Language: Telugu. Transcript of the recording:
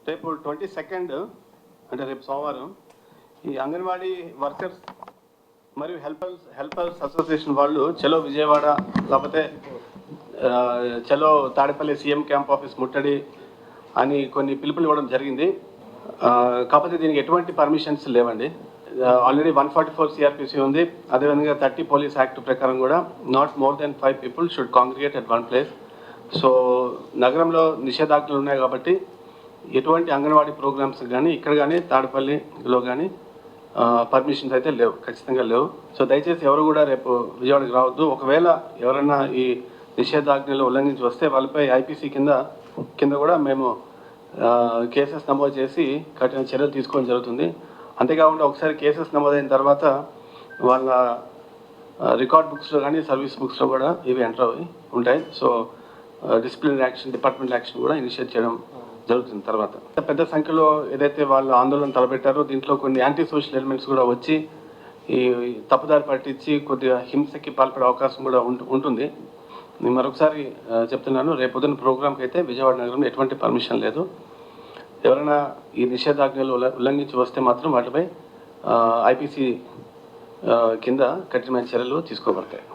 రేపు 22 అంటే రేపు సోమవారం ఈ అంగన్వాడీ వర్కర్స్ మరియు హెల్పర్స్ అసోసియేషన్ వాళ్ళు చలో విజయవాడ లేకపోతే చలో తాడేపల్లి సీఎం క్యాంప్ ఆఫీస్ ముట్టడి అని కొన్ని పిలుపులు ఇవ్వడం జరిగింది. కాకపోతే దీనికి ఎటువంటి పర్మిషన్స్ లేవండి. ఆల్రెడీ 144 సిఆర్పిసి ఉంది. అదేవిధంగా 30 పోలీస్ యాక్ట్ ప్రకారం కూడా not more than 5 people should congregate at one place. So నగరంలో నిషేధాజ్ఞలు ఉన్నాయి కాబట్టి ఎటువంటి అంగన్వాడీ ప్రోగ్రామ్స్ కానీ ఇక్కడ కానీ తాడపల్లిలో కానీ పర్మిషన్స్ అయితే లేవు, ఖచ్చితంగా లేవు. సో దయచేసి ఎవరు కూడా రేపు విజయవాడకి రావద్దు. ఒకవేళ ఎవరైనా ఈ నిషేధాజ్ఞలు ఉల్లంఘించి వస్తే వాళ్ళపై ఐపీసీ కింద కూడా మేము కేసెస్ నమోదు చేసి కఠిన చర్యలు తీసుకోవడం జరుగుతుంది. అంతేకాకుండా ఒకసారి కేసెస్ నమోదైన తర్వాత వాళ్ళ రికార్డ్ బుక్స్లో కానీ సర్వీస్ బుక్స్లో కూడా ఇవి ఎంటర్ అవి ఉంటాయి. So disciplinary action, departmental action కూడా ఇనిషియేట్ చేయడం జరుగుతుంది. తర్వాత పెద్ద సంఖ్యలో ఏదైతే వాళ్ళు ఆందోళన తలపెట్టారో దీంట్లో కొన్ని యాంటీ సోషల్ ఎలిమెంట్స్ కూడా వచ్చి ఈ తప్పుదారి పట్టించి కొద్దిగా హింసకి పాల్పడే అవకాశం కూడా ఉంటుంది. నేను మరొకసారి చెప్తున్నాను, రేపు పొద్దున్న ప్రోగ్రామ్కి అయితే విజయవాడ నగరంలో ఎటువంటి పర్మిషన్ లేదు. ఎవరైనా ఈ నిషేధాజ్ఞలు ఉల్లంఘించి వస్తే మాత్రం వాటిపై ఐపీసీ కింద కఠినమైన చర్యలు తీసుకోబడతాయి.